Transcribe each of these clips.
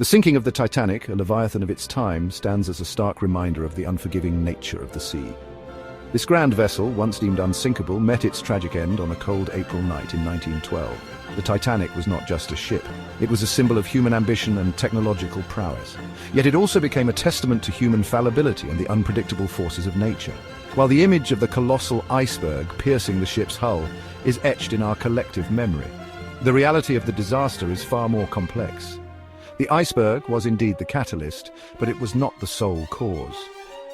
The sinking of the Titanic, a leviathan of its time, stands as a stark reminder of the unforgiving nature of the sea. This grand vessel, once deemed unsinkable, met its tragic end on a cold April night in 1912. The Titanic was not just a ship. It was a symbol of human ambition and technological prowess. Yet it also became a testament to human fallibility and the unpredictable forces of nature. While the image of the colossal iceberg piercing the ship's hull is etched in our collective memory, the reality of the disaster is far more complex. The iceberg was indeed the catalyst, but it was not the sole cause.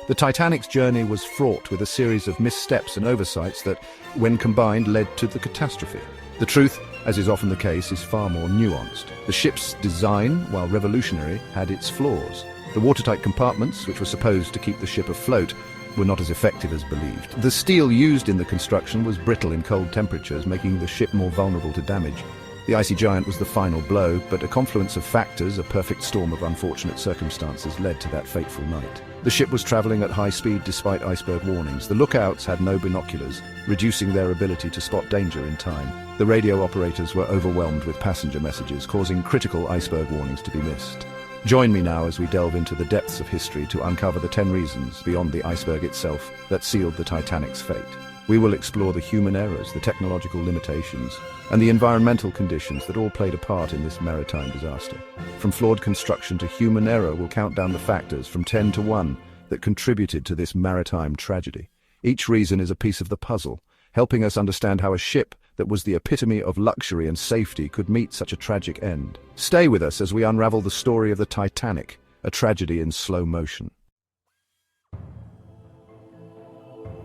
The Titanic's journey was fraught with a series of missteps and oversights that, when combined, led to the catastrophe. The truth, as is often the case, is far more nuanced. The ship's design, while revolutionary, had its flaws. The watertight compartments, which were supposed to keep the ship afloat, were not as effective as believed. The steel used in the construction was brittle in cold temperatures, making the ship more vulnerable to damage. The icy giant was the final blow, but a confluence of factors, a perfect storm of unfortunate circumstances, led to that fateful night. The ship was traveling at high speed despite iceberg warnings. The lookouts had no binoculars, reducing their ability to spot danger in time. The radio operators were overwhelmed with passenger messages, causing critical iceberg warnings to be missed. Join me now as we delve into the depths of history to uncover the 10 reasons, beyond the iceberg itself, that sealed the Titanic's fate. We will explore the human errors, the technological limitations, and the environmental conditions that all played a part in this maritime disaster. From flawed construction to human error, we'll count down the factors from 10 to 1 that contributed to this maritime tragedy. Each reason is a piece of the puzzle, helping us understand how a ship that was the epitome of luxury and safety could meet such a tragic end. Stay with us as we unravel the story of the Titanic, a tragedy in slow motion.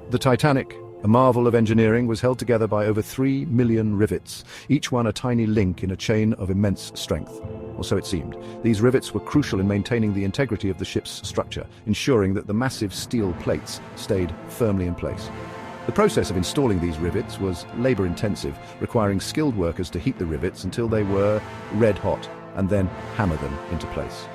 The Titanic, a marvel of engineering, was held together by over 3 million rivets, each one a tiny link in a chain of immense strength. Or so it seemed. These rivets were crucial in maintaining the integrity of the ship's structure, ensuring that the massive steel plates stayed firmly in place. The process of installing these rivets was labor-intensive, requiring skilled workers to heat the rivets until they were red-hot and then hammer them into place.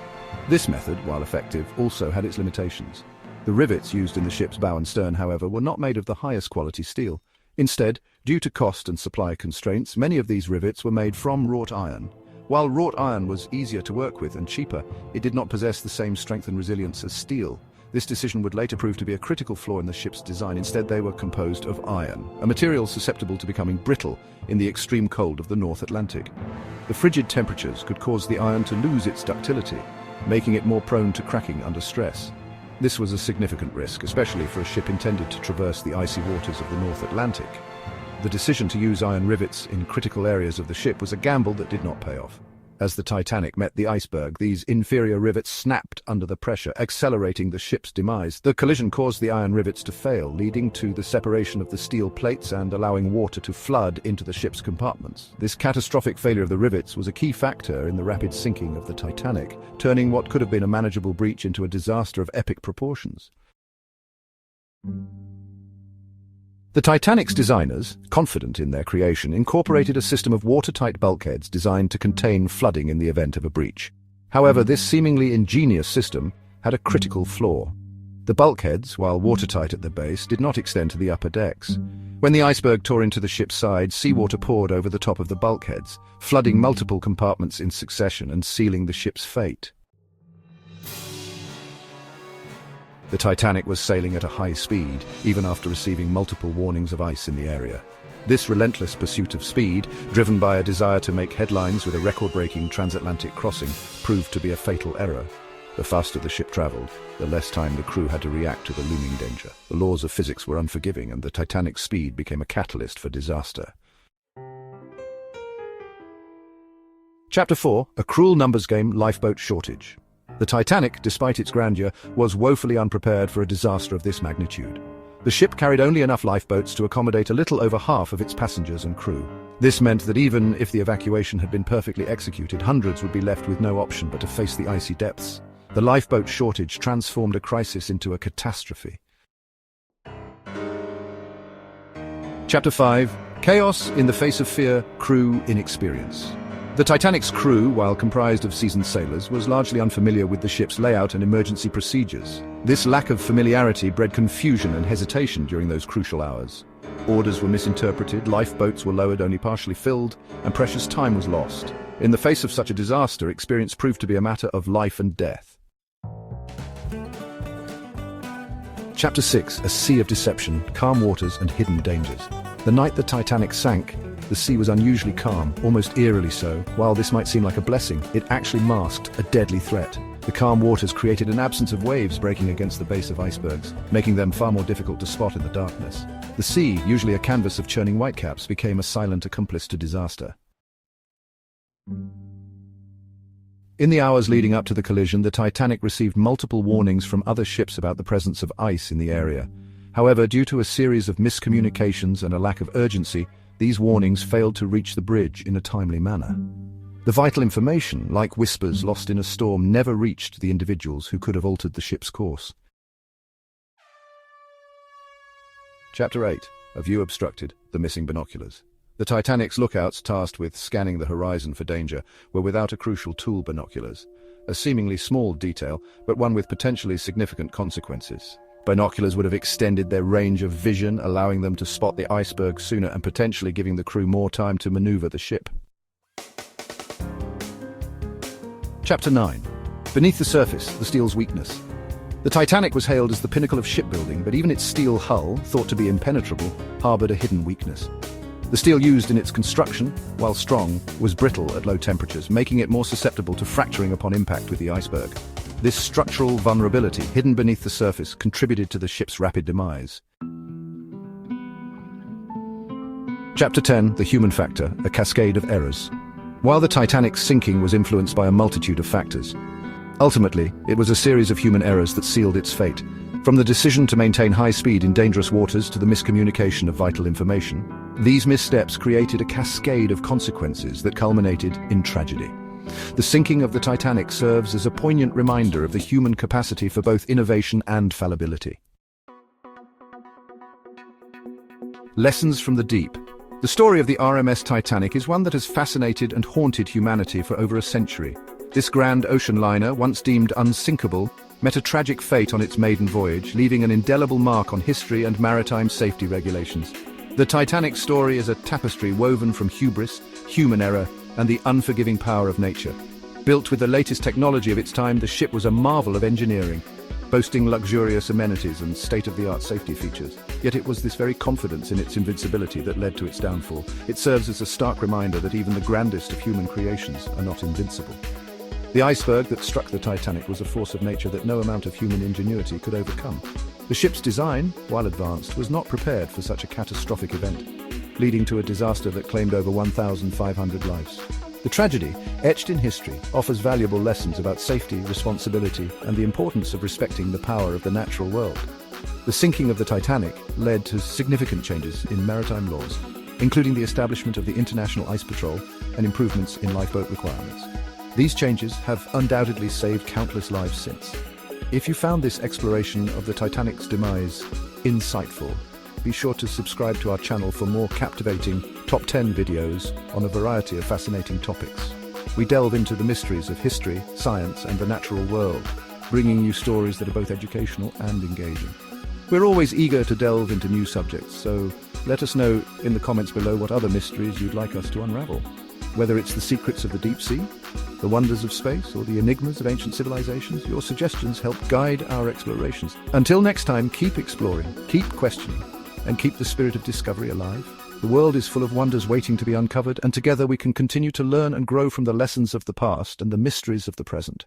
This method, while effective, also had its limitations. The rivets used in the ship's bow and stern, however, were not made of the highest quality steel. Instead, due to cost and supply constraints, many of these rivets were made from wrought iron. While wrought iron was easier to work with and cheaper, it did not possess the same strength and resilience as steel. This decision would later prove to be a critical flaw in the ship's design. Instead, they were composed of iron, a material susceptible to becoming brittle in the extreme cold of the North Atlantic. The frigid temperatures could cause the iron to lose its ductility, making it more prone to cracking under stress. This was a significant risk, especially for a ship intended to traverse the icy waters of the North Atlantic. The decision to use iron rivets in critical areas of the ship was a gamble that did not pay off. As the Titanic met the iceberg, these inferior rivets snapped under the pressure, accelerating the ship's demise. The collision caused the iron rivets to fail, leading to the separation of the steel plates and allowing water to flood into the ship's compartments. This catastrophic failure of the rivets was a key factor in the rapid sinking of the Titanic, turning what could have been a manageable breach into a disaster of epic proportions. The Titanic's designers, confident in their creation, incorporated a system of watertight bulkheads designed to contain flooding in the event of a breach. However, this seemingly ingenious system had a critical flaw. The bulkheads, while watertight at the base, did not extend to the upper decks. When the iceberg tore into the ship's side, seawater poured over the top of the bulkheads, flooding multiple compartments in succession and sealing the ship's fate. The Titanic was sailing at a high speed, even after receiving multiple warnings of ice in the area. This relentless pursuit of speed, driven by a desire to make headlines with a record-breaking transatlantic crossing, proved to be a fatal error. The faster the ship traveled, the less time the crew had to react to the looming danger. The laws of physics were unforgiving, and the Titanic's speed became a catalyst for disaster. Chapter 4: A Cruel Numbers Game, Lifeboat Shortage. The Titanic, despite its grandeur, was woefully unprepared for a disaster of this magnitude. The ship carried only enough lifeboats to accommodate a little over half of its passengers and crew. This meant that even if the evacuation had been perfectly executed, hundreds would be left with no option but to face the icy depths. The lifeboat shortage transformed a crisis into a catastrophe. Chapter 5: Chaos in the Face of Fear, Crew Inexperience. The Titanic's crew, while comprised of seasoned sailors, was largely unfamiliar with the ship's layout and emergency procedures. This lack of familiarity bred confusion and hesitation during those crucial hours. Orders were misinterpreted, lifeboats were lowered only partially filled, and precious time was lost. In the face of such a disaster, experience proved to be a matter of life and death. Chapter 6: A Sea of Deception, Calm Waters and Hidden Dangers. The night the Titanic sank, the sea was unusually calm, almost eerily so. While this might seem like a blessing, it actually masked a deadly threat. The calm waters created an absence of waves breaking against the base of icebergs, making them far more difficult to spot in the darkness. The sea, usually a canvas of churning whitecaps, became a silent accomplice to disaster. In the hours leading up to the collision, the Titanic received multiple warnings from other ships about the presence of ice in the area. However, due to a series of miscommunications and a lack of urgency, these warnings failed to reach the bridge in a timely manner. The vital information, like whispers lost in a storm, never reached the individuals who could have altered the ship's course. Chapter 8: A View Obstructed, The Missing Binoculars. The Titanic's lookouts, tasked with scanning the horizon for danger, were without a crucial tool: binoculars. A seemingly small detail, but one with potentially significant consequences. Binoculars would have extended their range of vision, allowing them to spot the iceberg sooner and potentially giving the crew more time to maneuver the ship. Chapter 9: Beneath the Surface, the steel's weakness. The Titanic was hailed as the pinnacle of shipbuilding, but even its steel hull, thought to be impenetrable, harbored a hidden weakness. The steel used in its construction, while strong, was brittle at low temperatures, making it more susceptible to fracturing upon impact with the iceberg. This structural vulnerability, hidden beneath the surface, contributed to the ship's rapid demise. Chapter 10: The Human Factor, A Cascade of Errors. While the Titanic's sinking was influenced by a multitude of factors, ultimately, it was a series of human errors that sealed its fate. From the decision to maintain high speed in dangerous waters to the miscommunication of vital information, these missteps created a cascade of consequences that culminated in tragedy. The sinking of the Titanic serves as a poignant reminder of the human capacity for both innovation and fallibility. Lessons from the deep. The story of the RMS Titanic is one that has fascinated and haunted humanity for over a century. This grand ocean liner, once deemed unsinkable, met a tragic fate on its maiden voyage, leaving an indelible mark on history and maritime safety regulations. The Titanic's story is a tapestry woven from hubris, human error, and the unforgiving power of nature. Built with the latest technology of its time, the ship was a marvel of engineering, boasting luxurious amenities and state-of-the-art safety features. Yet it was this very confidence in its invincibility that led to its downfall. It serves as a stark reminder that even the grandest of human creations are not invincible. The iceberg that struck the Titanic was a force of nature that no amount of human ingenuity could overcome. The ship's design, while advanced, was not prepared for such a catastrophic event, leading to a disaster that claimed over 1,500 lives. The tragedy, etched in history, offers valuable lessons about safety, responsibility, and the importance of respecting the power of the natural world. The sinking of the Titanic led to significant changes in maritime laws, including the establishment of the International Ice Patrol and improvements in lifeboat requirements. These changes have undoubtedly saved countless lives since. If you found this exploration of the Titanic's demise insightful, be sure to subscribe to our channel for more captivating top 10 videos on a variety of fascinating topics. We delve into the mysteries of history, science, and the natural world, bringing you stories that are both educational and engaging. We're always eager to delve into new subjects, so let us know in the comments below what other mysteries you'd like us to unravel. Whether it's the secrets of the deep sea, the wonders of space, or the enigmas of ancient civilizations, your suggestions help guide our explorations. Until next time, keep exploring, keep questioning, and keep the spirit of discovery alive. The world is full of wonders waiting to be uncovered, and together we can continue to learn and grow from the lessons of the past and the mysteries of the present.